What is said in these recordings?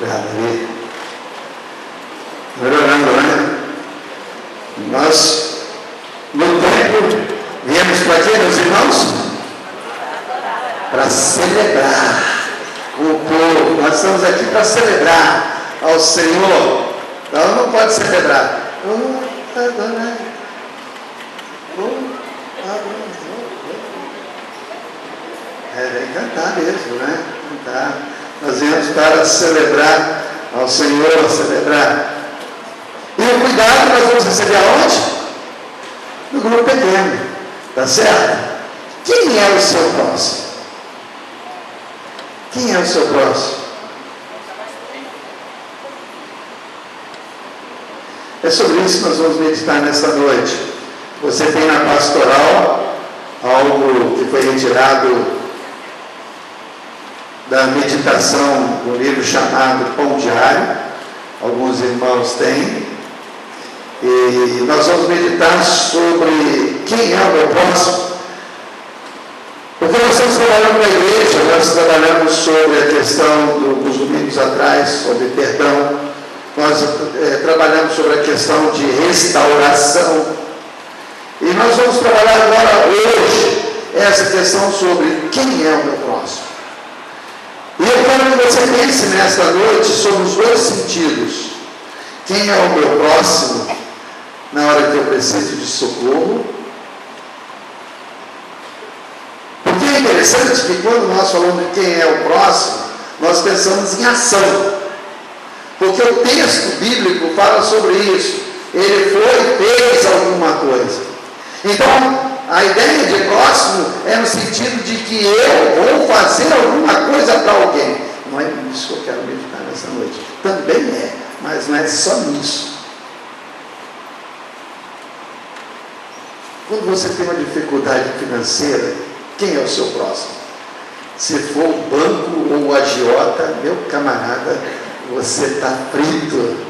Ali. Melhorando, né? Nós, no tempo, viemos para quê, meus irmãos? Para celebrar com o povo. Nós estamos aqui para celebrar ao Senhor. Então não pode celebrar. Vem cantar mesmo, né? Cantar. Nós viemos para celebrar ao Senhor, celebrar. E o cuidado nós vamos receber aonde? No grupo pequeno. Tá certo? Quem é o seu próximo? Quem é o seu próximo? É sobre isso que nós vamos meditar nessa noite. Você tem na pastoral algo que foi retirado da meditação do livro chamado Pão Diário. Alguns irmãos têm. E nós vamos meditar sobre quem é o meu próximo. Porque nós estamos trabalhando na igreja, nós trabalhamos sobre a questão dos domingos atrás, sobre perdão. Nós trabalhamos sobre a questão de restauração. E nós vamos trabalhar agora, hoje, essa questão sobre quem é o meu próximo. E eu quero que você pense nesta noite sobre os dois sentidos. Quem é o meu próximo na hora que eu preciso de socorro? Porque é interessante que quando nós falamos de quem é o próximo, nós pensamos em ação. Porque o texto bíblico fala sobre isso. Ele foi e fez alguma coisa. Então, a ideia de próximo é no sentido de que eu vou fazer alguma coisa para alguém. Não é isso que eu quero meditar nessa noite. Também é, mas não é só nisso. Quando você tem uma dificuldade financeira, quem é o seu próximo? Se for o banco ou o agiota, meu camarada, você está frito.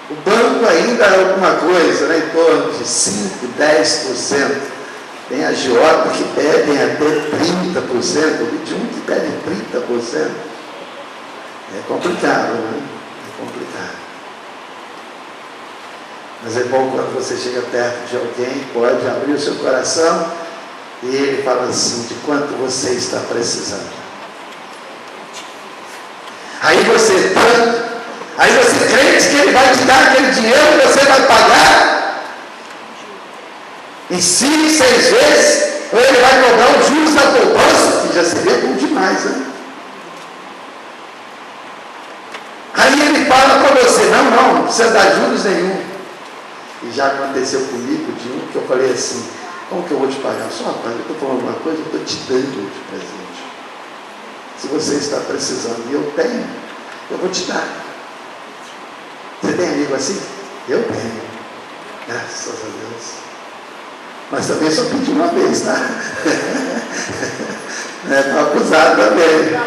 O banco ainda é alguma coisa, né, em torno de 5, 10%. Tem agiota que pedem até 30%, eu vi de um que pede 30%. É complicado, né? É complicado. Mas é bom quando você chega perto de alguém, pode abrir o seu coração e ele fala assim, de quanto você está precisando. Aí você crente que ele vai te dar aquele dinheiro que você vai pagar em 5, 6 vezes, ou ele vai cobrar os juros da poupança, que já seria bom demais, né? Aí ele fala para você, não precisa dar juros nenhum. E já aconteceu comigo de um que eu falei assim, como que eu vou te pagar? Só rapaz, eu estou falando alguma coisa, eu estou te dando de presente. Se você está precisando e eu tenho, eu vou te dar. Você tem amigo assim? Eu tenho. Graças a Deus. Mas também só pedi uma vez, tá? Não é para acusar também.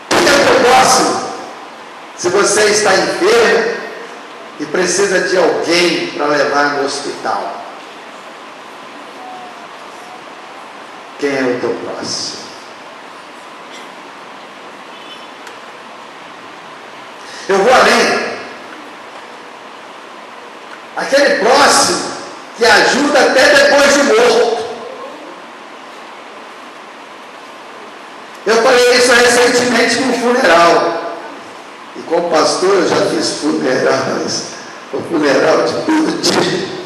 Quem é o próximo? Se você está enfermo e precisa de alguém para levar no hospital, quem é o teu próximo? Eu vou além. Aquele próximo que ajuda até depois de morto. Eu falei isso recentemente no funeral. E como pastor eu já fiz funerais. O funeral de todo tipo.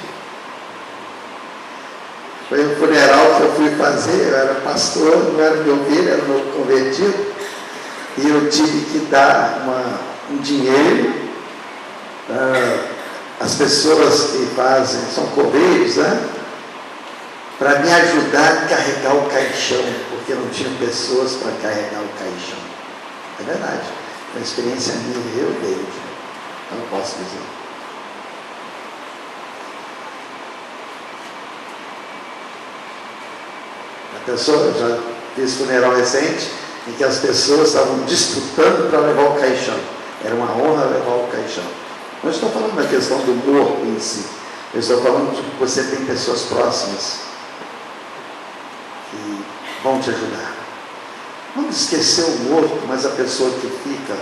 Foi um funeral que eu fui fazer, eu era pastor, não era meu filho, era meu convertido. E eu tive que dar um dinheiro as pessoas que fazem, são correios, né? Para me ajudar a carregar o caixão, porque não tinha pessoas para carregar o caixão. É verdade, uma experiência minha, eu dei, eu não posso dizer. A pessoa, eu já fiz funeral recente, em que as pessoas estavam disputando para levar o caixão. Era uma honra levar o caixão. Não estou falando da questão do morto em si. Eu estou falando de que você tem pessoas próximas que vão te ajudar. Vamos esquecer o morto, mas a pessoa que fica,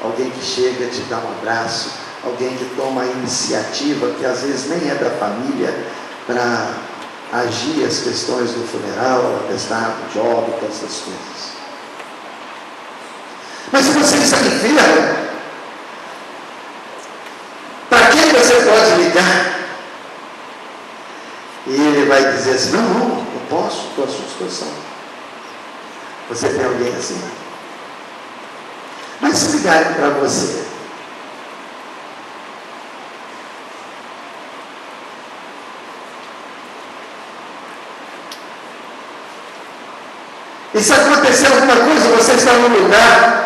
alguém que chega, te dá um abraço, alguém que toma a iniciativa, que às vezes nem é da família, para agir as questões do funeral, atestado de óbito, essas coisas. Mas se você está enfermo, para quem você pode ligar? E ele vai dizer assim, não, eu posso, estou à sua disposição. Você tem alguém assim? Mas se ligarem para você, e se acontecer alguma coisa, você está no lugar,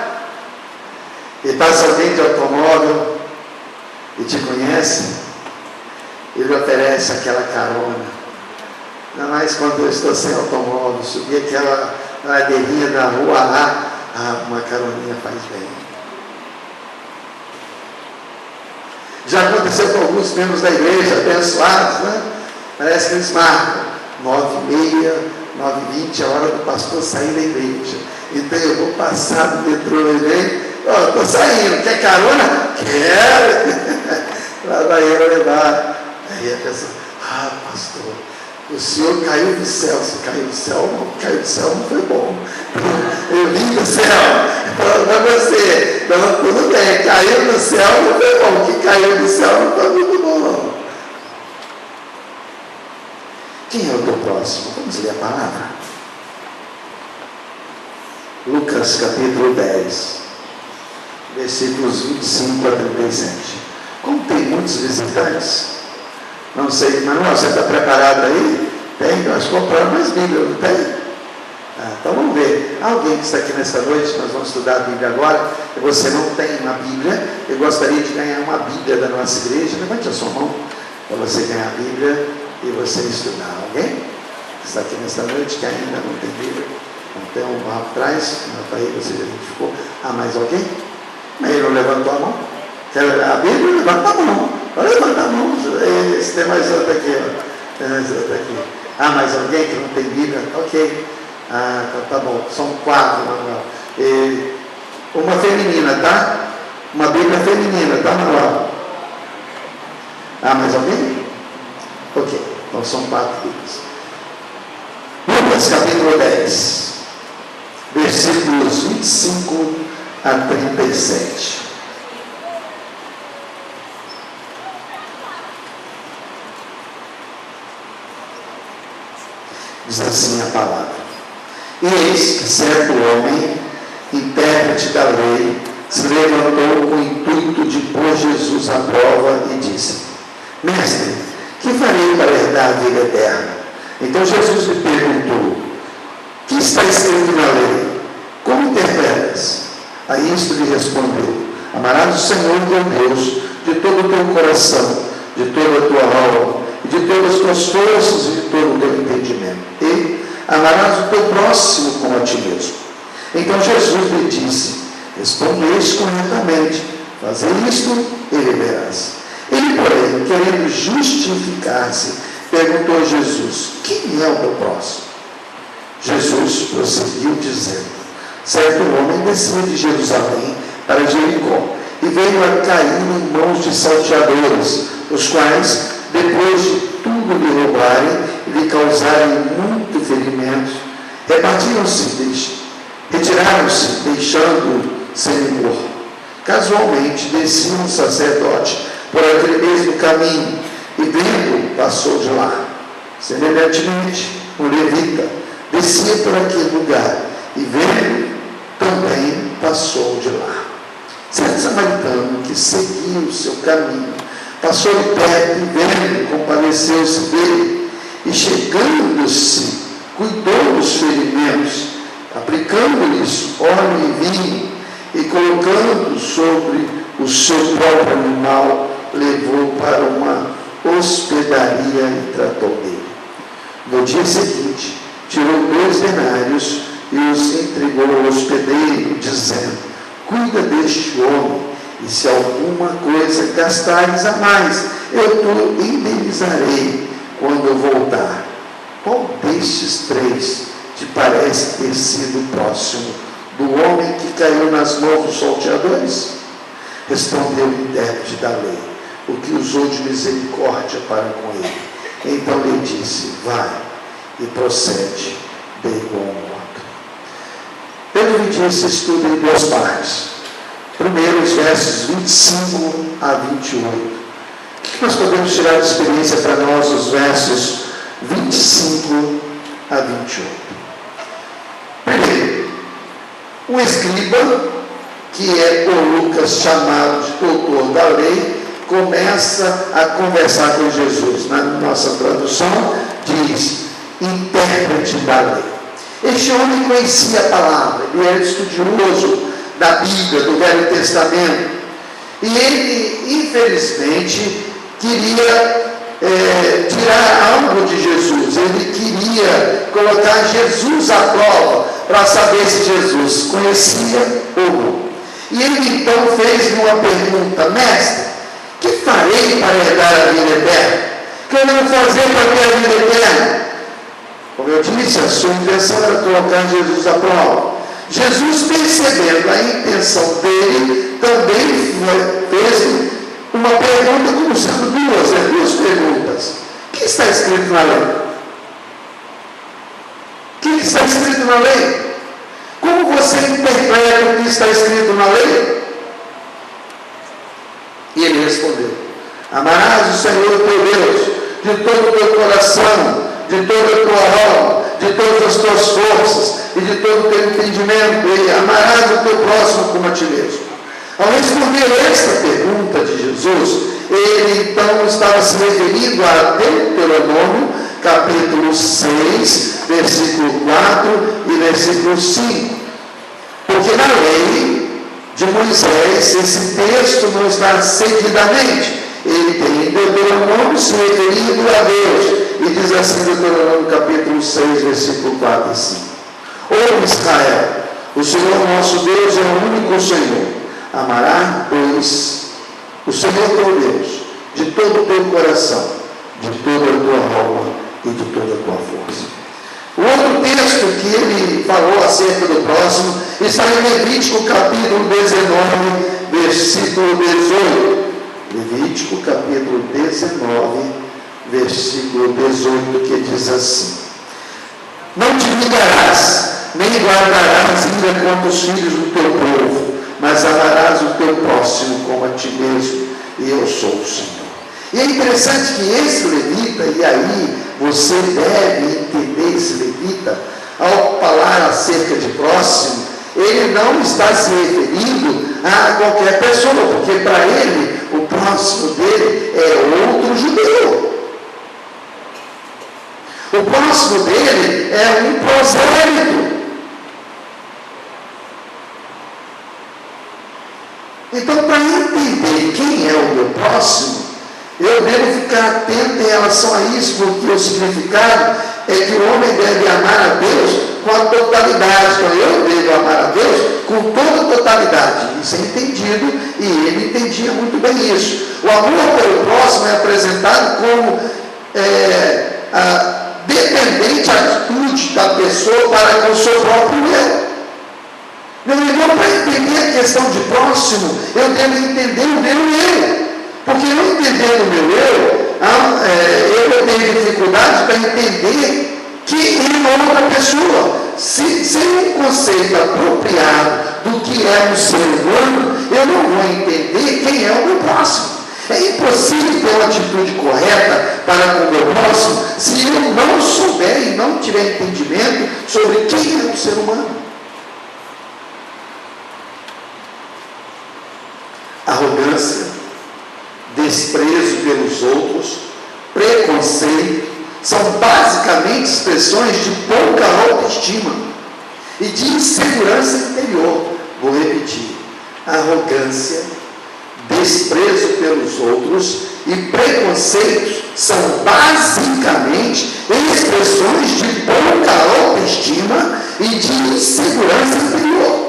e passa alguém de automóvel, e te conhece, ele oferece aquela carona. Ainda mais quando eu estou sem automóvel, subir aquela ladeirinha da rua lá, uma caroninha faz bem. Já aconteceu com alguns membros da igreja, abençoados, né? Parece que eles marcam 9h30, 9h20, a hora do pastor sair da igreja. Então eu vou passar do metrô, estou saindo, quer carona? Quero! Lá vai eu levar. Aí a pessoa, pastor, o senhor caiu do céu. Se caiu do céu, não foi bom. Eu vim do céu, falando para você, então, tudo bem, caiu do céu, não foi bom. O que caiu do céu não foi muito bom, não. Quem é o teu próximo? Vamos ler a palavra. Lucas capítulo 10, versículos 25 a 37. Como tem muitos visitantes, não sei, Manuel, você está preparado aí? Tem, nós compramos mais Bíblia, não tem? Então vamos ver. Alguém que está aqui nessa noite, nós vamos estudar a Bíblia agora, e você não tem uma Bíblia, eu gostaria de ganhar uma Bíblia da nossa igreja, levante a sua mão, para você ganhar a Bíblia e você estudar. Alguém que está aqui nessa noite, que ainda não tem Bíblia? Não tem um lá atrás, aí você já identificou. Mais alguém? Mas ele não levantou a mão? Quer a Bíblia? Levanta a mão. Levanta a mão. Esse tem mais outra aqui, ó. Tem mais outra aqui. Mais alguém que não tem Bíblia? Ok. Então tá bom. São 4, Manuel. Uma feminina, tá? Uma Bíblia feminina, tá, Manuel? Mais alguém? Ok. Então são 4 Bíblias. Lucas capítulo 10, versículos 25 a 37. Diz assim a palavra: E eis que certo homem, intérprete da lei, se levantou com o intuito de pôr Jesus à prova e disse: Mestre, que farei para herdar a vida eterna? Então Jesus lhe perguntou: que está escrito na lei? Como interpretas? A isto lhe respondeu: amarás o Senhor teu Deus de todo o teu coração, de toda a tua alma, e de todas as tuas forças e de todo o teu entendimento. E amarás o teu próximo como a ti mesmo. Então Jesus lhe disse: respondeste corretamente, fazer isto e viverás. Ele, porém, querendo justificar-se, perguntou a Jesus: quem é o teu próximo? Jesus prosseguiu dizendo: certo homem descia de Jerusalém para Jericó e veio a cair em mãos de salteadores, os quais, depois de tudo lhe roubarem e lhe causarem muito ferimento, retiraram-se, deixando-o semi-morto. Casualmente descia um sacerdote por aquele mesmo caminho e, vendo, passou de lá. Semelhantemente, um levita descia por aquele lugar e, vendo, também passou de lá. Certo samaritano que seguia o seu caminho passou de perto e, vendo, compadeceu-se dele e, chegando-se, cuidou dos ferimentos, aplicando-lhes óleo e vinho e, colocando sobre o seu próprio animal, levou para uma hospedaria e tratou dele. No dia seguinte, tirou 2 denários e os entregou ao hospedeiro, dizendo: cuida deste homem, e se alguma coisa gastares a mais, eu te indenizarei quando eu voltar. Qual destes 3 te parece ter sido próximo do homem que caiu nas mãos dos salteadores? Respondeu o intérprete da lei: o que usou de misericórdia para com ele. Então lhe disse: vai e procede de igual modo. Pedro lhe disse: estuda em duas partes. Primeiro, os versos 25 a 28. O que nós podemos tirar de experiência para nós, os versos 25 a 28? Primeiro, o escriba, que é por Lucas chamado de doutor da lei, começa a conversar com Jesus. Na nossa tradução diz intérprete da lei. Este homem conhecia a palavra, ele era estudioso da Bíblia, do Velho Testamento, e ele infelizmente queria tirar algo de Jesus. Ele queria colocar Jesus à prova para saber se Jesus conhecia ou não. E ele então fez-lhe uma pergunta: mestre, que farei para herdar a vida eterna? Que eu devo fazer para ter a vida eterna? Como eu disse, a sua intenção era colocar Jesus à prova. Jesus, percebendo a intenção dele, também fez uma pergunta, como sendo duas perguntas. O que está escrito na lei? O que está escrito na lei? Como você interpreta o que está escrito na lei? E ele respondeu: amarás o Senhor teu Deus de todo o teu coração, de toda a tua alma, de todas as tuas forças e de todo o teu entendimento, e amarás o teu próximo como a ti mesmo. Ao responder esta pergunta de Jesus, ele então estava se referindo a Deuteronômio, capítulo 6, versículo 4 e versículo 5. Porque na lei de Moisés, esse texto não está seguidamente. Ele tem em Deuteronômio se referindo a Deus. E diz assim, Deuteronômio capítulo 6, versículo 4 e 5. Ó Israel, o Senhor nosso Deus é o único Senhor. Amará, pois, o Senhor teu Deus de todo o teu coração, de toda a tua alma e de toda a tua força. O outro texto que ele falou acerca do próximo está em Levítico capítulo 19, versículo 18. Levítico capítulo 19, versículo 18, que diz assim: não te vingarás, nem guardarás ira contra os filhos do teu povo, mas amarás o teu próximo como a ti mesmo, e eu sou o Senhor. E é interessante que esse levita, e aí você deve entender esse levita, ao falar acerca de próximo, ele não está se referindo a qualquer pessoa, porque para ele, o próximo dele é outro judeu. O próximo dele é um prosélito. Então, para entender quem é o meu próximo, eu devo ficar atento em relação a isso, porque o significado é que o homem deve amar a Deus com a totalidade. Então, eu devo amar a Deus com toda a totalidade. Isso é entendido, e ele entendia muito bem isso. O amor pelo próximo é apresentado como a dependente atitude da pessoa para com o seu próprio eu. Meu irmão, para entender a questão de próximo, eu devo entender o meu eu. Porque eu entendendo o meu eu tenho dificuldade para entender que é outra pessoa. Sem um conceito apropriado do que é um ser humano, eu não vou entender quem é o meu próximo. É impossível ter uma atitude correta para com o meu próximo se eu não souber e não tiver entendimento sobre quem é o ser humano. Arrogância, desprezo pelos outros, preconceito, são basicamente expressões de pouca autoestima e de insegurança interior. Vou repetir: arrogância, desprezo pelos outros e preconceitos são basicamente expressões de pouca autoestima e de insegurança interior.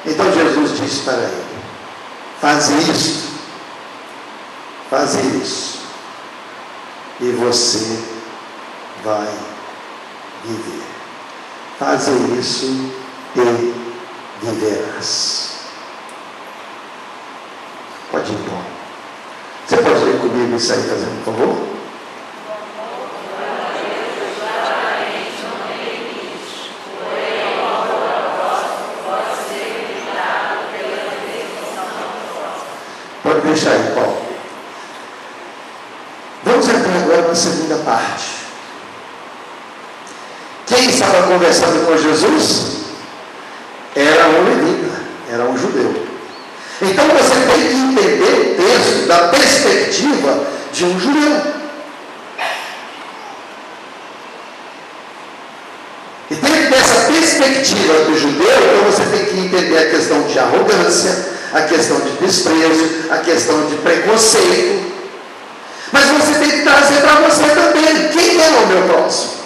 Então Jesus disse para ele: faze isso, e você vai viver. Faze isso e viverás. Pode ir, bom. Você pode ler comigo isso aí, fazendo, por favor? Pode deixar aí, Paulo. Vamos entrar agora na segunda parte. Quem estava conversando com Jesus? Era um levita, era um judeu. Então você tem que entender o texto da perspectiva de um judeu. E dentro dessa perspectiva do judeu, então você tem que entender a questão de arrogância, a questão de desprezo, a questão de preconceito. Mas você tem que trazer para você também: quem é o meu próximo?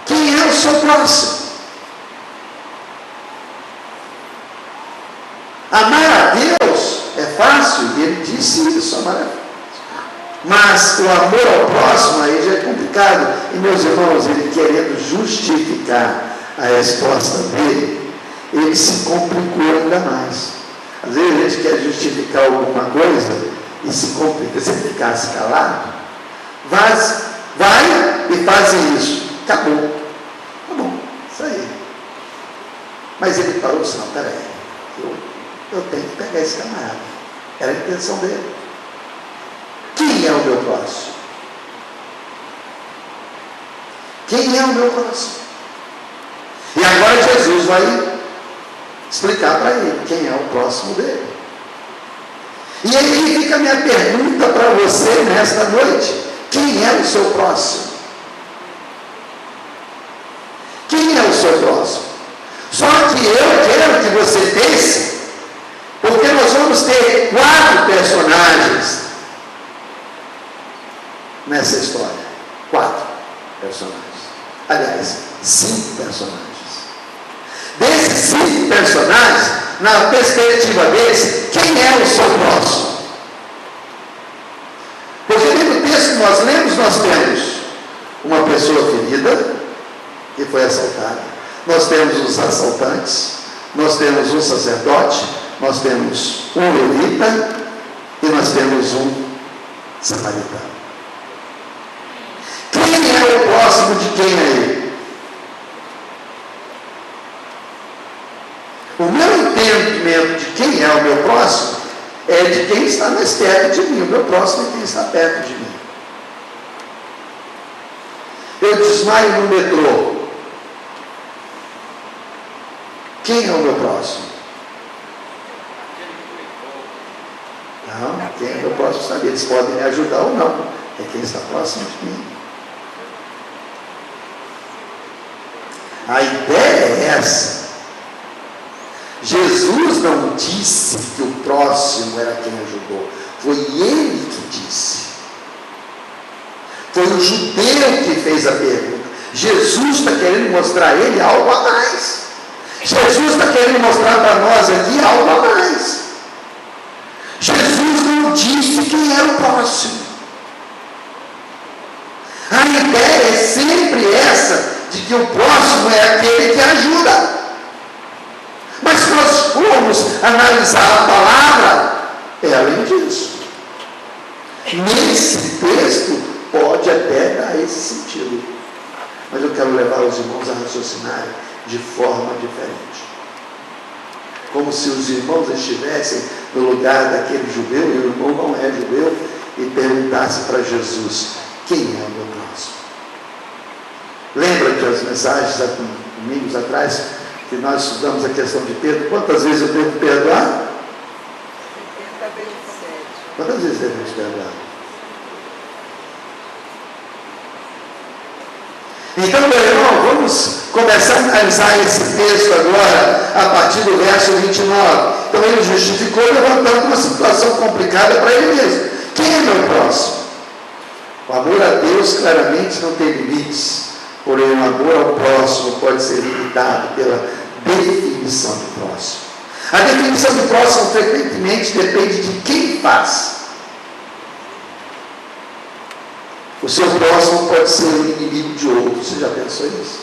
Quem é o seu próximo? Amar a Deus é fácil, e ele disse isso, amar a Deus. Mas o amor ao próximo aí já é complicado. E meus irmãos, ele querendo justificar a resposta dele, ele se complicou ainda mais. Às vezes a gente quer justificar alguma coisa e se complica. Se ele ficasse calado, vai e faz isso. Acabou. Tá bom, isso aí. Mas ele parou e disse: não, peraí, eu tenho que pegar esse camarada. Era a intenção dele. Quem é o meu próximo? Quem é o meu próximo? E agora Jesus vai explicar para ele quem é o próximo dele. E aí fica a minha pergunta para você nesta noite: quem é o seu próximo? Quem é o seu próximo? Só que eu quero que você pense, porque nós vamos ter 4 personagens nessa história. 4 personagens. Aliás, 5 personagens. Desses 5 personagens, na perspectiva deles, quem é o seu próximo? Porque no texto que nós lemos, nós temos uma pessoa ferida que foi assaltada, nós temos os assaltantes, nós temos um sacerdote, nós temos um levita e nós temos um samaritano. Quem é o próximo de quem é ele? O meu entendimento de quem é o meu próximo é de quem está mais perto de mim. O meu próximo é quem está perto de mim. Eu desmaio no metrô. Quem é o meu próximo? Não, quem é o meu próximo sabe. Eles podem me ajudar ou não. É quem está próximo de mim. A ideia é essa. Jesus não disse que o próximo era quem ajudou. Foi ele que disse. Foi o judeu que fez a pergunta. Jesus está querendo mostrar a ele algo a mais. Jesus está querendo mostrar para nós aqui algo a mais. Jesus não disse quem era o próximo. A ideia é sempre essa, de que o próximo é aquele que ajuda. Mas se nós formos analisar a palavra, é além disso. Nesse texto pode até dar esse sentido. Mas eu quero levar os irmãos a raciocinarem de forma diferente. Como se os irmãos estivessem no lugar daquele judeu, e o irmão não é judeu, e perguntasse para Jesus: quem é o meu próximo? Lembra que as mensagens há domingos atrás, que nós estudamos a questão de Pedro? Quantas vezes eu devo perdoar? 70 vezes 7. Quantas vezes devemos perdoar? Então, meu irmão, vamos começar a analisar esse texto agora, a partir do verso 29. Então, ele justificou levantando uma situação complicada para ele mesmo. Quem é meu próximo? O amor a Deus claramente não tem limites. Porém, o amor ao próximo pode ser limitado pela definição do próximo. A definição do próximo frequentemente depende de quem faz. O seu próximo pode ser o inimigo de outro. Você já pensou nisso?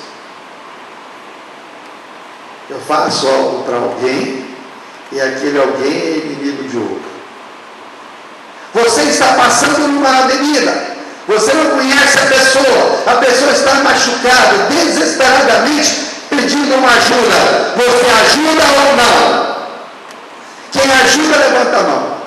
Eu faço algo para alguém e aquele alguém é inimigo de outro. Você está passando numa avenida, você não conhece a pessoa está machucada, desesperadamente pedindo uma ajuda. Você ajuda ou não? Quem ajuda, levanta a mão.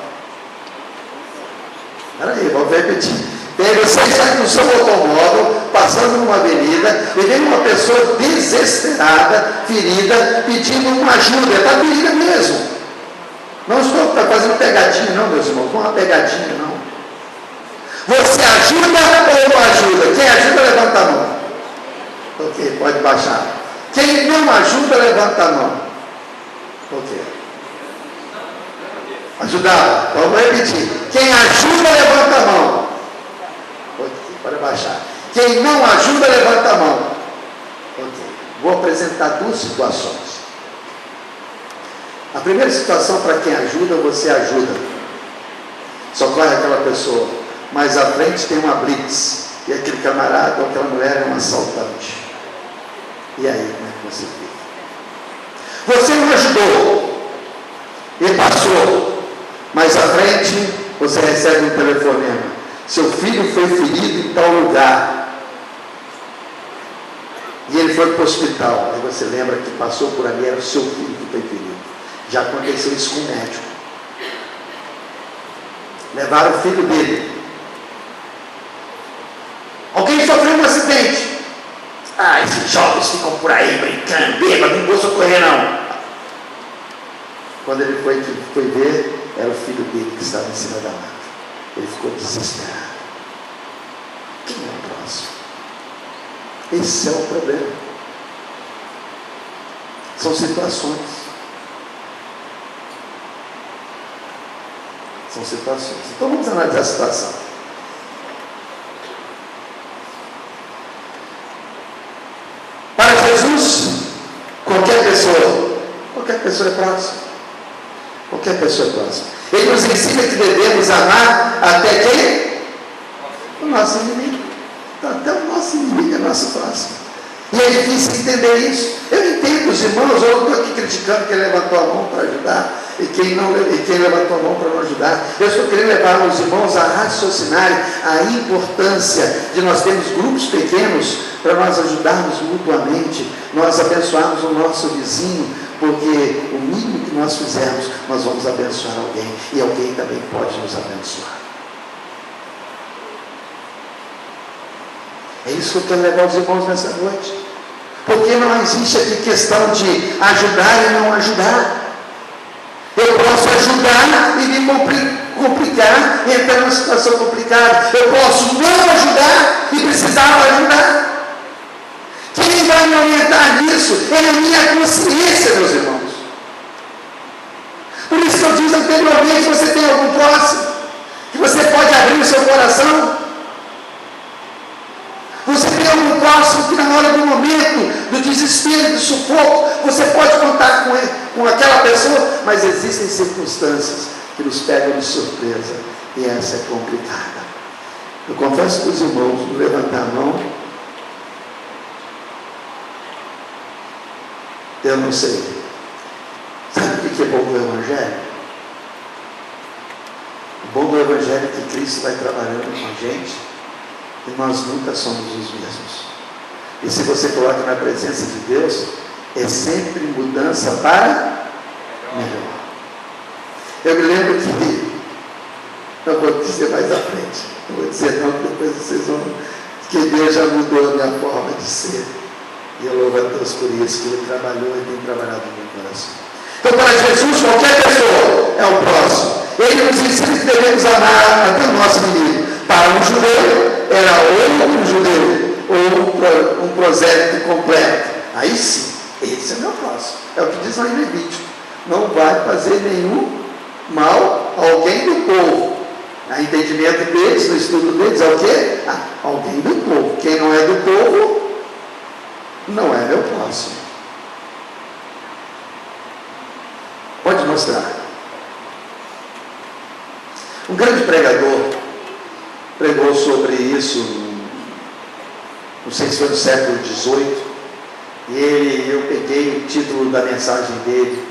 Espera aí, vou repetir. Você está no seu automóvel, passando numa avenida, e vem uma pessoa desesperada, ferida, pedindo uma ajuda. Está ferida mesmo. Não estou fazendo pegadinha, não, meus irmãos. Não é uma pegadinha, não. Você ajuda ou não ajuda? Quem ajuda, levanta a mão. Ok, pode baixar. Quem não ajuda, levanta a mão. Ok. Ajudar. Vamos repetir. Quem ajuda, levanta a mão. Ok, pode baixar. Quem não ajuda, levanta a mão. Ok. Vou apresentar duas situações. A primeira situação, para quem ajuda, você ajuda. Socorre aquela pessoa. Mais à frente tem uma blitz. E aquele camarada ou aquela mulher é um assaltante. E aí, como é que você fica? Você não ajudou. E passou. Mais à frente, você recebe um telefonema. Seu filho foi ferido em tal lugar. E ele foi para o hospital. Aí você lembra que passou por ali, era o seu filho que foi ferido. Já aconteceu isso com o médico. Levaram o filho dele. Alguém sofreu um acidente. Ah, esses jovens ficam por aí brincando, bêbado, não vou socorrer não. Quando ele foi ver, era o filho dele que estava em cima da maca. Ele ficou desesperado. Quem é o próximo? Esse é o problema. São situações. São situações. Então vamos analisar a situação. Para Jesus, qualquer pessoa é próxima. Qualquer pessoa é próxima. Ele nos ensina que devemos amar até quem? O nosso inimigo. Então, até o nosso inimigo é nosso próximo. E é difícil entender isso. Eu entendo os irmãos, eu não estou aqui criticando quem levantou a mão para ajudar e quem levantou a mão para não ajudar. Eu estou querendo levar os irmãos a raciocinarem a importância de nós termos grupos pequenos para nós ajudarmos mutuamente, nós abençoarmos o nosso vizinho, porque o mínimo que nós fizermos, nós vamos abençoar alguém e alguém também pode nos abençoar. É isso que eu quero levar os irmãos nessa noite. Porque não existe aqui questão de ajudar e não ajudar. Eu posso ajudar e me complicar, e entrar numa situação complicada. Eu posso não ajudar e precisar ajudar. Quem vai me orientar nisso é a minha consciência, meus irmãos. Por isso que eu disse anteriormente, você tem algum próximo, que você pode abrir o seu coração. Você tem algum próximo que na hora do momento, do desespero, do sufoco, você pode contar com aquela pessoa, mas existem circunstâncias que nos pegam de surpresa, e essa é complicada. Eu confesso para os irmãos, no levantar a mão, eu não sei. Sabe o que é bom do Evangelho? O bom do Evangelho é que Cristo vai trabalhando com a gente e nós nunca somos os mesmos. E se você coloca na presença de Deus, é sempre mudança para melhor. Eu me lembro que, eu vou dizer mais à frente, não vou dizer não, depois vocês vão, que Deus já mudou a minha forma de ser. E eu louvo a Deus por isso, que Ele trabalhou e tem trabalhado no meu coração. Então, para Jesus, qualquer pessoa é o próximo. Ele nos ensina que devemos amar até o nosso inimigo. Para um judeu, era ou um judeu, ou um prosélito completo. Aí sim, esse é meu próximo. É o que diz lá em Levítico. Não vai fazer nenhum mal a alguém do povo. No entendimento deles, no estudo deles, é o quê? Alguém do povo. Quem não é do povo, não é meu próximo. Pode mostrar. Um grande pregador pregou sobre isso não sei se foi no século XVIII, e eu peguei o título da mensagem dele,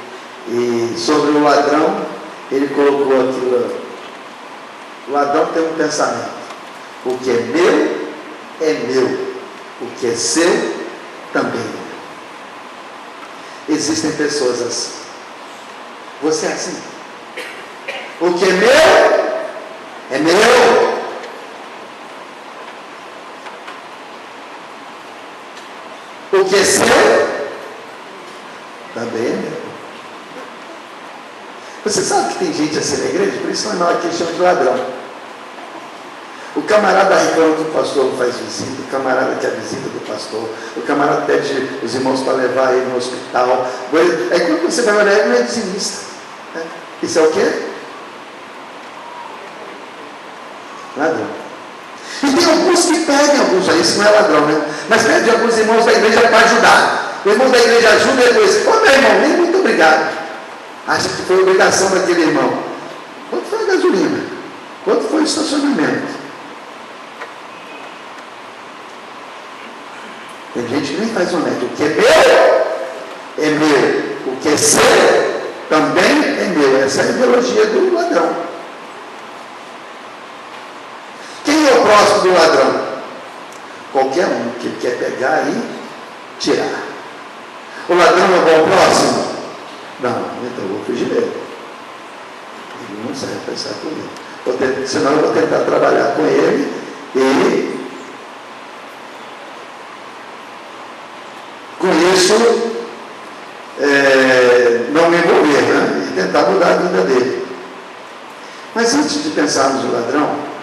e sobre o ladrão, ele colocou aquilo: o ladrão tem um pensamento: o que é meu, o que é seu, também é meu. Existem pessoas assim. Você é assim? O que é meu. O que é seu, também é meu. Você sabe que tem gente assim na igreja? Por isso não é que chama de ladrão. O camarada reclama que o pastor não faz visita, o camarada quer a visita do pastor, o camarada pede os irmãos para levar ele no hospital. Aí quando você vai olhar, ele não é dizimista. Né? Isso é o quê? Ladrão. E tem alguns que pedem, alguns aí, isso não é ladrão, né? Mas pedem alguns irmãos da igreja para ajudar. O irmão da igreja ajuda e depois: ô meu irmão, nem muito obrigado. Acha que foi obrigação daquele irmão. Quanto foi a gasolina? Quanto foi o estacionamento? Tem gente que nem faz honesto. O que é meu. O que é seu, também é meu. Essa é a ideologia do ladrão. Quem é o próximo do ladrão? Qualquer um que quer pegar e tirar. O ladrão é o bom próximo? Não, então eu vou fugir dele. Ele não serve para estar comigo. Senão eu vou tentar trabalhar com ele e com isso não me envolver, né? E tentar mudar a vida dele. Mas antes de pensarmos no ladrão,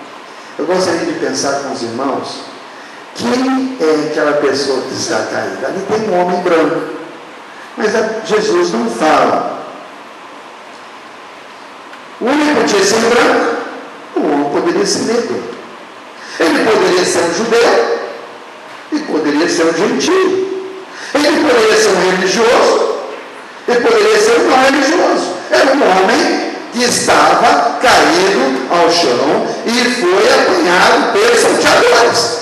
eu gostaria de pensar com os irmãos: quem é aquela pessoa que está caída? Ali tem um homem branco, mas Jesus não fala. O homem podia ser branco, o homem poderia ser negro. Ele poderia ser um judeu e poderia ser um gentio. Ele poderia ser um religioso, ele poderia ser um não religioso. Era um homem que estava caído ao chão e foi apanhado pelos salteadores.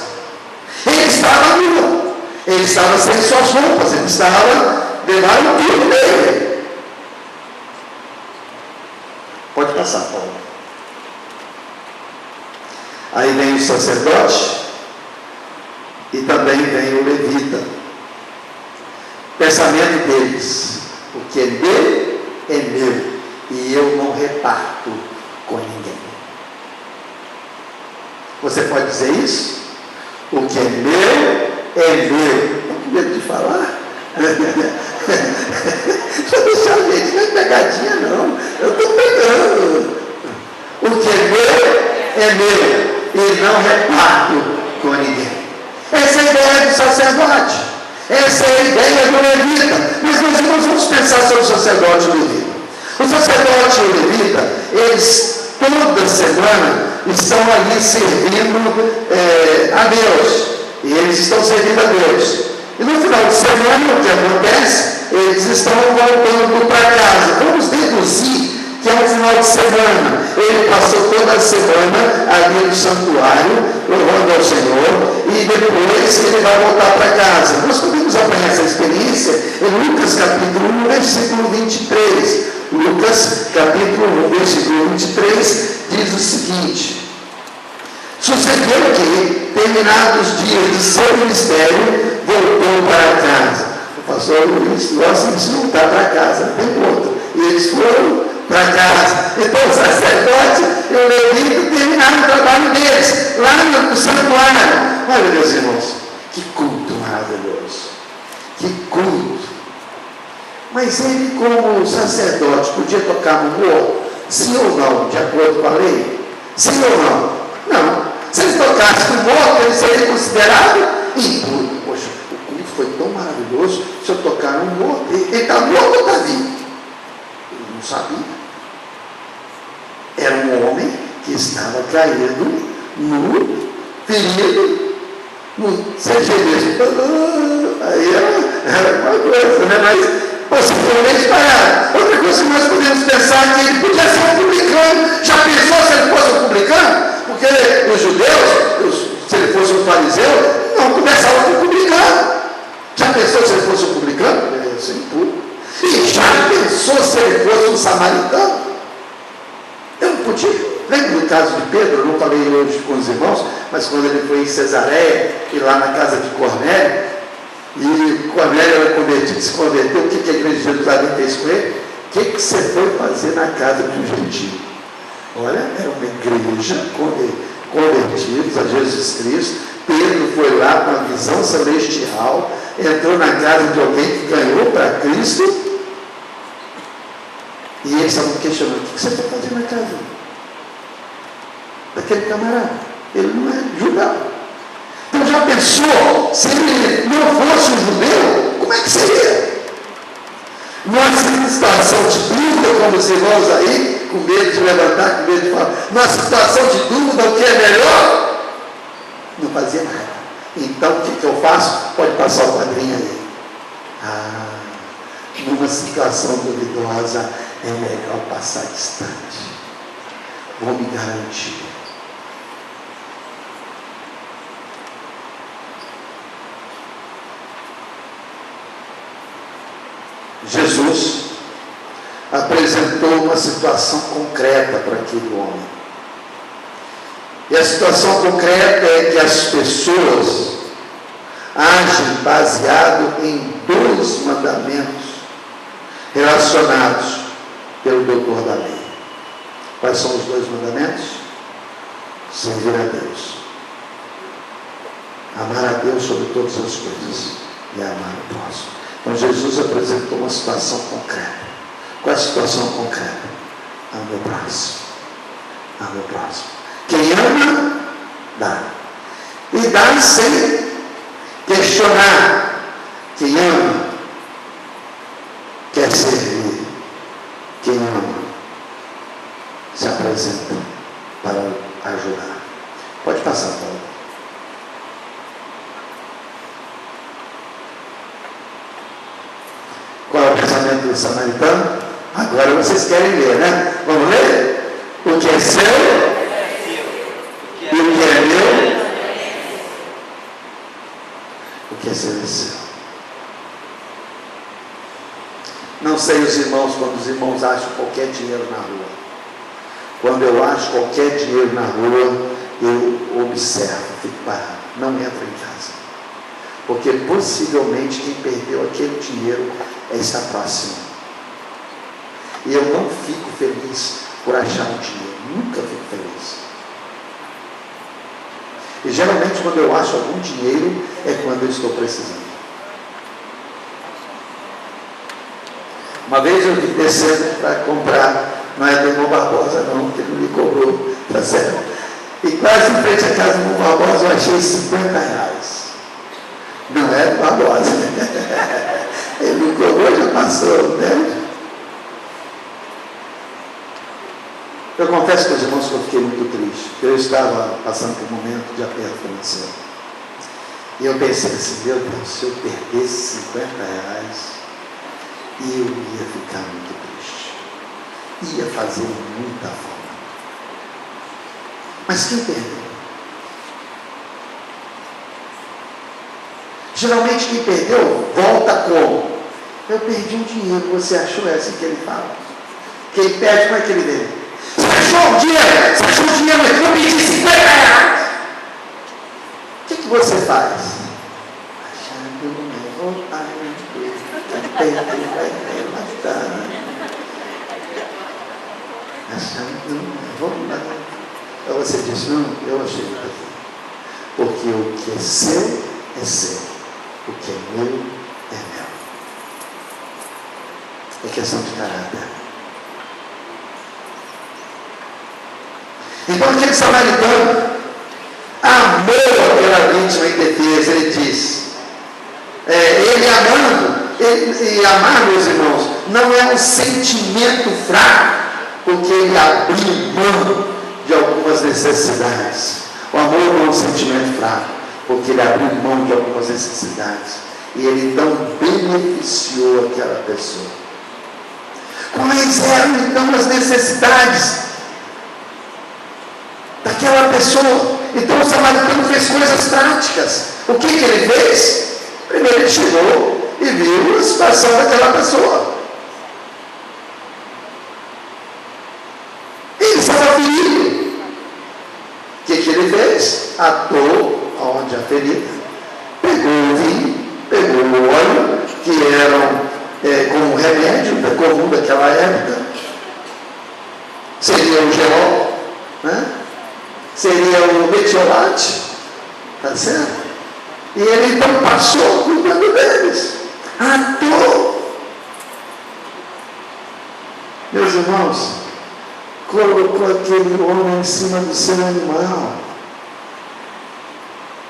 Ele estava nu, ele estava sem suas roupas, ele estava levando tudo dele. Pode passar, Paulo. Aí vem o sacerdote e também vem o levita. Pensamento deles: o que é meu e eu não reparto com ninguém. Você pode dizer isso? O que é meu. Estou com medo de falar. Deixa eu deixar a gente, não é pegadinha não, eu estou pegando. O que é meu e não reparto com ninguém. Essa é a ideia do sacerdote. Essa é a ideia do levita. Mas nós vamos pensar sobre o sacerdote e o levita. O sacerdote e o levita, eles toda semana estão ali servindo a Deus. E eles estão servindo a Deus. E no final de semana, o que acontece? Eles estão voltando para casa. Vamos deduzir que é um final de semana. Ele passou toda a semana ali no santuário, louvando ao Senhor, e depois ele vai voltar para casa. Nós podemos apanhar essa experiência em Lucas capítulo 1, versículo 23. Lucas capítulo 1, versículo 23 diz o seguinte: sucedeu que, terminados os dias de seu ministério, voltou para casa. O pastor Luiz gosta de se voltar para casa, não tem outro. E eles foram para casa. Então o sacerdote e o levita terminaram o trabalho deles, lá no santuário. Olha, meus irmãos, que culto maravilhoso. Que culto. Mas ele, como sacerdote, podia tocar no morro? Sim ou não, de acordo com a lei? Sim ou não? Não. Se ele tocasse no morto, ele seria considerado impuro. Poxa, o culto foi tão maravilhoso, se eu tocar no morto, ele está morto ou está vivo? Ele não sabia. Era um homem que estava caído no ferido, no CGD. Aí era uma coisa, né? Mas possivelmente para outra coisa que nós podemos pensar é que ele podia ser um publicano. Já pensou se ele fosse um publicano? Porque os judeus, se ele fosse um fariseu, não começavam pensou se ele fosse um publicano? Ele ia ser impuro. E já pensou se ele fosse um samaritano? Eu não podia. Lembra do caso de Pedro? Eu não falei hoje com os irmãos, mas quando ele foi em Cesareia, e lá na casa de Cornélio, e Cornélio era convertido, se converteu, o que a igreja de Jerusalém fez com ele? O que você foi fazer na casa de um gentio? Olha, era uma igreja convertidos a Jesus Cristo. Pedro foi lá com a visão celestial, entrou na casa de alguém que ganhou para Cristo, e eles estavam questionando: o que você foi fazer na casa daquele camarada? Ele não é judeu. Então já pensou, se ele não fosse um judeu, como é que seria? Nossa situação de dúvida, como os irmãos aí, com medo de levantar, com medo de falar, nossa situação de dúvida, o que é melhor? Não fazia nada. Então o que eu faço? Pode passar o quadrinho aí. Numa situação duvidosa é melhor passar distante. Vou me garantir. Jesus apresentou uma situação concreta para aquele homem. E a situação concreta é que as pessoas agem baseado em 2 mandamentos relacionados pelo doutor da lei. Quais são os 2 mandamentos? Servir a Deus. Amar a Deus sobre todas as coisas e amar o próximo. Então Jesus apresentou uma situação concreta. Qual é a situação concreta? Ame o próximo. Ame o próximo. Quem ama, dá. E dá sem questionar. Quem ama, quer servir. Quem ama, se apresenta para ajudar. Pode passar, Paulo. Qual é o pensamento do samaritano? Agora vocês querem ler, né? Vamos ler? O que é seu e o que é meu? O que é seu é seu. Não sei os irmãos, quando os irmãos acham qualquer dinheiro na rua. Quando eu acho qualquer dinheiro na rua, eu observo, fico parado. Não entro em casa. Porque possivelmente quem perdeu aquele dinheiro está próximo. E eu não fico feliz por achar um dinheiro. Nunca fico feliz. E geralmente quando eu acho algum dinheiro é quando eu estou precisando. Uma vez eu vim descendo para comprar, não é do irmão Barbosa não, que ele me cobrou, tá certo? E quase em frente à casa do irmão Barbosa eu achei R$50. Não é do Barbosa. Ele me cobrou, já passou, né? Eu confesso para os irmãos que eu fiquei muito triste. Eu estava passando por um momento de aperto financeiro. E eu pensei assim, meu Deus, se eu perdesse R$50, eu ia ficar muito triste. Ia fazer muita falta. Mas quem perdeu? Geralmente quem perdeu, volta como? Eu perdi um dinheiro, você achou? É assim que ele fala. Quem perde, como é que ele vê? Você achou o dinheiro? Você achou o dinheiro? Eu perdi R$50. O que você faz? Achando eu vou Então você diz, não, eu achei que porque o que é seu, é seu. O que é meu, é meu. É questão de caráter. Então aquele samaritano amou aquela vítima em defesa. Ele diz, ele amando, e amar, meus irmãos, não é um sentimento fraco, porque ele abriu mão de algumas necessidades. O amor não é um sentimento fraco, porque ele abriu mão de algumas necessidades. E ele não beneficiou aquela pessoa. Quais eram então as necessidades daquela pessoa? Então o samaritano fez coisas práticas. O que ele fez? Primeiro ele chegou e viu a situação daquela pessoa. Ele estava ferido. O que ele fez? Atou aonde a ferida, pegou o vinho, pegou o óleo, que eram como remédio comum daquela época, seria o gelol, né? Seria o metiolate, tá certo? E ele então passou cuidando deles, atou. Meus irmãos, colocou aquele homem em cima do seu animal.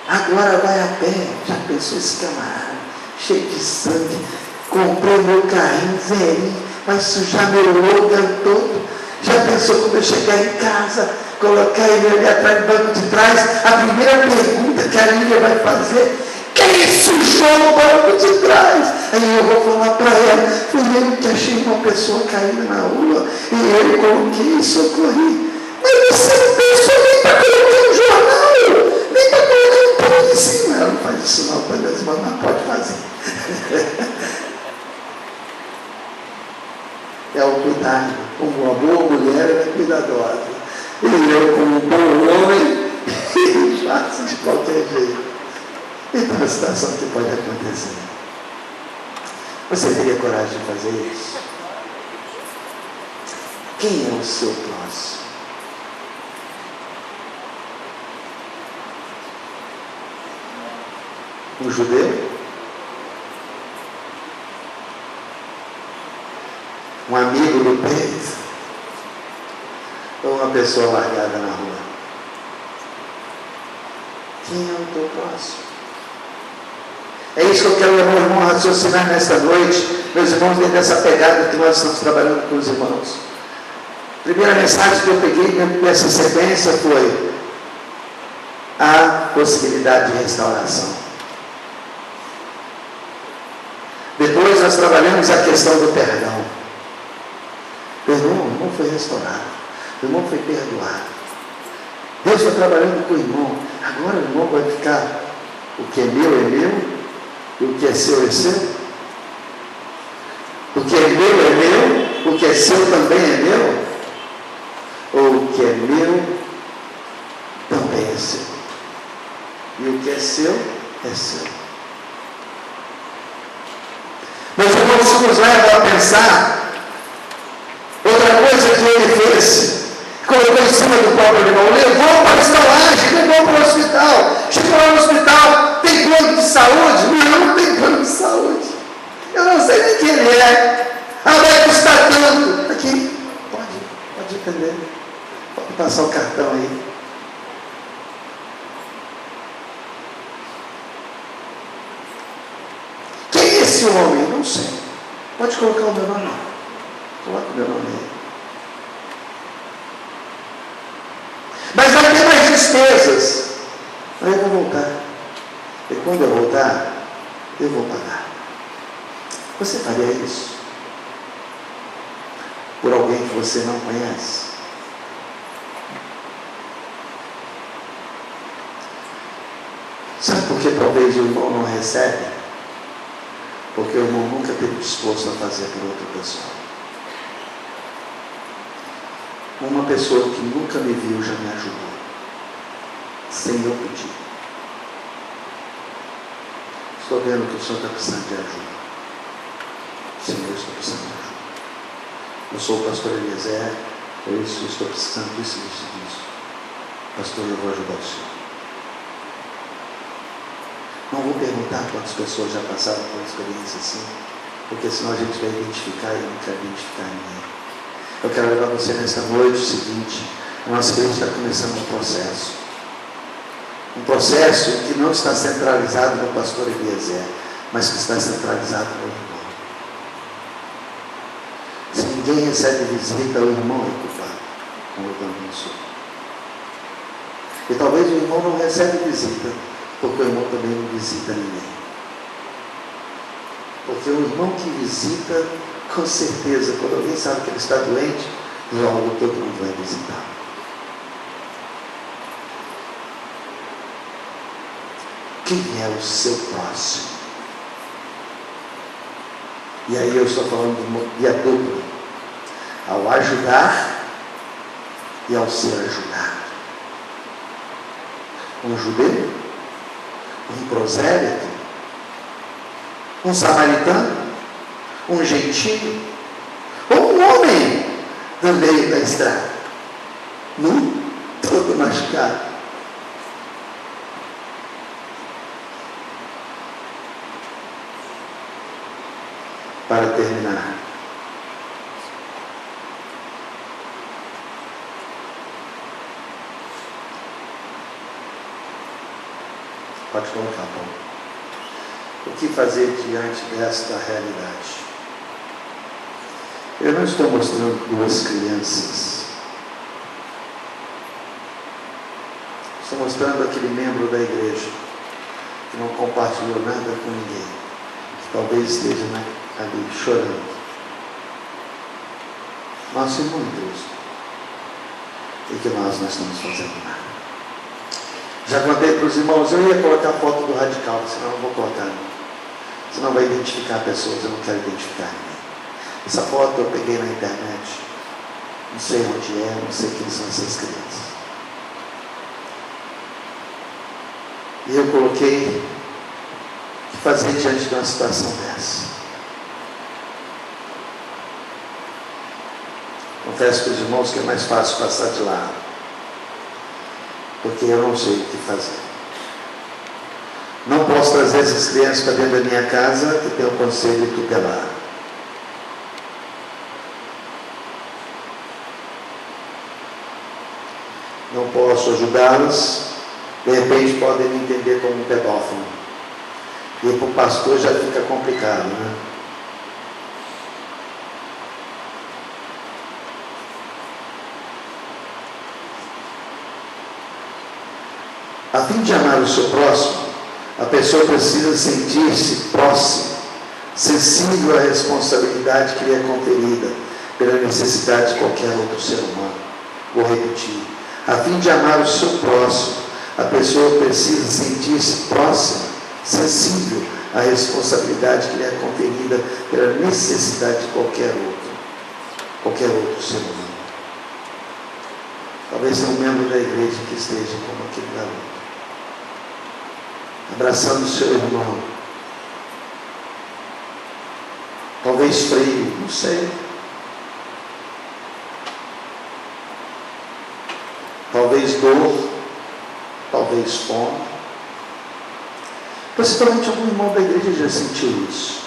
Agora vai a pé. Já pensou esse camarada, cheio de sangue? Comprei meu carrinho velhinho, vai sujar meu logan todo. Já pensou quando eu chegar em casa, colocar ele ali atrás do banco de trás? A primeira pergunta que a Lília vai fazer: quem sujou o banco de trás? Aí eu vou falar para ela: fui eu que achei uma pessoa caída na rua e eu coloquei e socorri. Mas você não pensou nem para colocar no jornal, nem para colocar no pão em cima. Ela não faz isso não, mas pode fazer. É o cuidado. Uma boa mulher é cuidadosa. E eu, como um bom homem, faço de qualquer jeito. Então, a situação que pode acontecer. Você teria coragem de fazer isso? Quem é o seu próximo? Um judeu? Um amigo do peito? Ou uma pessoa largada na rua? Quem é o teu próximo? É isso que eu quero levar o irmão a raciocinar nesta noite. Meus irmãos, dentro dessa pegada que nós estamos trabalhando com os irmãos. A primeira mensagem que eu peguei nessa sequência foi a possibilidade de restauração. Depois nós trabalhamos a questão do perdão. O irmão foi restaurado, o irmão foi perdoado. Deus está trabalhando com o irmão. Agora o irmão vai ficar: o que é meu, e o que é seu é seu. O que é meu, o que é seu também é meu. Ou o que é meu também é seu. E o que é seu é seu. Meus irmãos, isso nos leva a pensar. Outra coisa que ele fez, colocou em cima do próprio irmão, levou para a estalagem, levou para o hospital. Chegou lá no hospital: tem plano de saúde? Não tem plano de saúde. Eu não sei nem quem ele é. Vai custar tanto. Aqui, pode entender. Pode passar o cartão aí. Quem é esse homem? Não sei. Pode colocar o meu nome. Coloca o meu nome aí. Mas vai ter mais despesas. Aí eu vou voltar. E quando eu voltar, eu vou pagar. Você faria isso por alguém que você não conhece? Sabe por que talvez o irmão não recebe? Porque o irmão nunca esteve disposto a fazer por outra pessoa. Uma pessoa que nunca me viu já me ajudou, sem eu pedir. Estou vendo que o senhor está precisando de ajuda. Senhor, eu estou precisando de ajuda. Eu sou o pastor Eliezer, eu estou precisando disso. Pastor, eu vou ajudar o senhor. Não vou perguntar quantas pessoas já passaram por uma experiência assim, porque senão a gente vai identificar e eu não quero identificar ninguém. Eu quero levar você nesta noite o seguinte: a nossa igreja está começando um processo. Um processo que não está centralizado no pastor Eliezer, mas que está centralizado no irmão. Se ninguém recebe visita, o irmão é culpado, como eu também sou. E talvez o irmão não recebe visita, porque o irmão também não visita ninguém. Porque o irmão que visita, com certeza, quando alguém sabe que ele está doente, logo todo mundo vai visitar. Quem é o seu próximo? E aí eu estou falando de via dupla. Ao ajudar e ao ser ajudado. Um judeu, um prosélito, um samaritano, um gentio, ou um homem no meio da estrada, todo machucado. Para terminar, pode colocar, Paulo. O que fazer diante desta realidade? Eu não estou mostrando duas crianças. Estou mostrando aquele membro da igreja que não compartilhou nada com ninguém, que talvez esteja ali chorando. Nosso irmão em Cristo. E que nós não estamos fazendo nada. Já contei para os irmãos, eu ia colocar a foto do radical, senão não vou colocar. Senão vai identificar pessoas, eu não quero identificar ninguém. Essa foto eu peguei na internet. Não sei onde é, não sei quem são essas crianças. E eu coloquei o que fazer diante de uma situação dessa. Confesso para os irmãos que é mais fácil passar de lado, porque eu não sei o que fazer. Não posso trazer essas crianças para dentro da minha casa, que tem o conselho tutelar. Não posso ajudá-las, de repente podem me entender como um pedófilo. E para o pastor já fica complicado, né? A fim de amar o seu próximo, a pessoa precisa sentir-se próxima, sensível à responsabilidade que lhe é conferida pela necessidade de qualquer outro ser humano. Vou repetir. A fim de amar o seu próximo, a pessoa precisa sentir-se próxima, sensível à responsabilidade que lhe é conferida pela necessidade de qualquer outro ser humano. Talvez seja um membro da igreja que esteja como aquele garoto, abraçando o seu irmão, talvez frio, não sei, talvez dor, talvez fome. Possivelmente algum irmão da igreja já sentiu isso.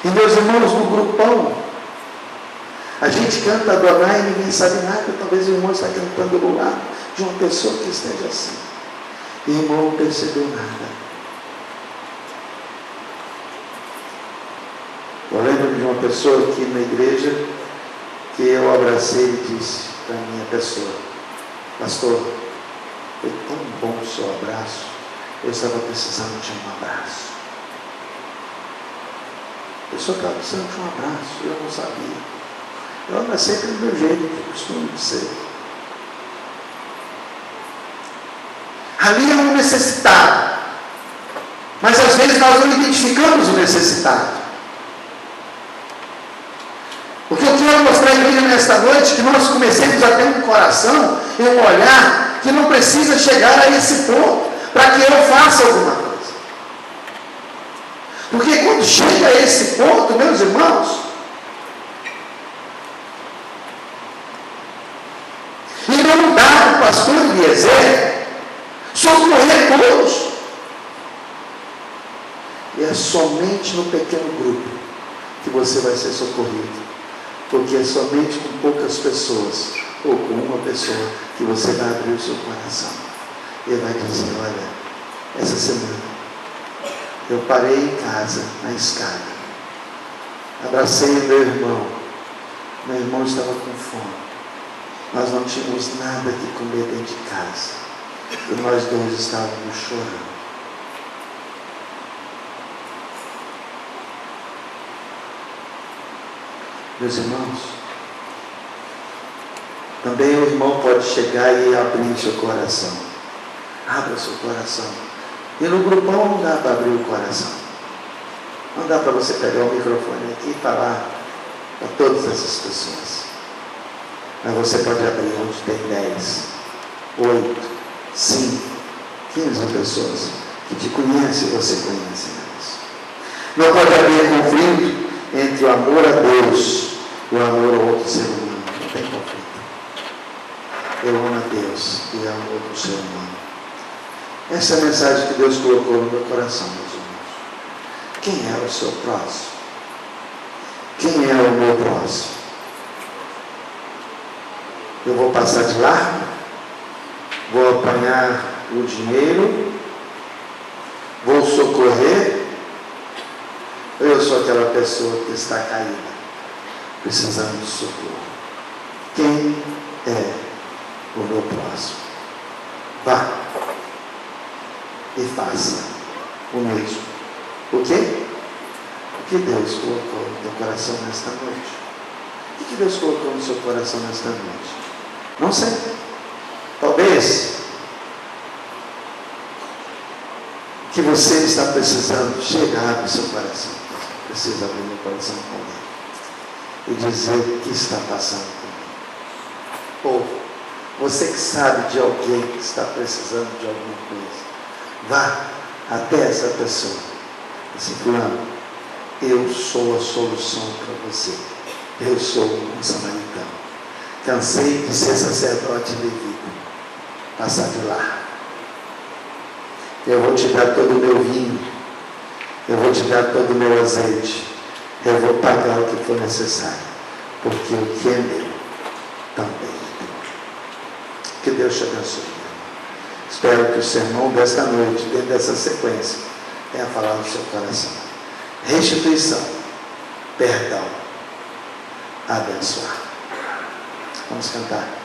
E meus irmãos, no grupão, a gente canta Adonai e ninguém sabe nada. Talvez o irmão está cantando do lado de uma pessoa que esteja assim. E o irmão não percebeu nada. Eu lembro de uma pessoa aqui na igreja que eu abracei e disse para a minha pessoa: pastor, foi tão bom o seu abraço, eu estava precisando de um abraço. A pessoa estava precisando de um abraço, eu não sabia. Eu abracei do meu jeito, que costumo ser. Ali é um necessitado, mas às vezes nós não identificamos o necessitado. O que eu quero mostrar à igreja nesta noite é que nós comecemos a ter um coração e um olhar que não precisa chegar a esse ponto para que eu faça alguma coisa. Porque quando chega a esse ponto, meus irmãos, e não dá para o pastor Eliezer socorrer todos. E é somente no pequeno grupo que você vai ser socorrido. Porque é somente com poucas pessoas, ou com uma pessoa, que você vai abrir o seu coração. E vai dizer: olha, essa semana eu parei em casa, na escada, abracei o meu irmão estava com fome, nós não tínhamos nada que comer dentro de casa, e nós dois estávamos chorando. Meus irmãos, também o irmão pode chegar e abrir seu coração. Abra seu coração. E no grupão não dá para abrir o coração. Não dá para você pegar o microfone aqui e falar para todas essas pessoas. Mas você pode abrir onde tem 10, 8, 5, 15 pessoas que te conhecem e você conhece elas. Não pode haver conflito entre o amor a Deus e o amor ao outro ser humano. Não tem conflito. Eu amo a Deus e amo outro ser humano. Essa é a mensagem que Deus colocou no meu coração, meus irmãos. Quem é o seu próximo? Quem é o meu próximo? Eu vou passar de largo? Vou apanhar o dinheiro? Vou socorrer? Ou eu sou aquela pessoa que está caída, precisando de socorro? Quem é o meu próximo? Vá e faça o mesmo. O quê? O que Deus colocou no teu coração nesta noite? O que Deus colocou no seu coração nesta noite? Não sei. Talvez que você está precisando chegar no seu coração. Precisa abrir meu coração com alguém e dizer o que está passando comigo. Ou você que sabe de alguém que está precisando de alguma coisa, vá até essa pessoa. Assim, fulano, eu sou a solução para você. Eu sou um samaritano. Cansei de ser sacerdote levita. Passar de lá. Eu vou te dar todo o meu vinho. Eu vou te dar todo o meu azeite. Eu vou pagar o que for necessário. Porque o que é meu também é teu. Que Deus te abençoe. Espero que o sermão desta noite, dentro dessa sequência, tenha falado no seu coração. Restituição, perdão, abençoar. Vamos cantar.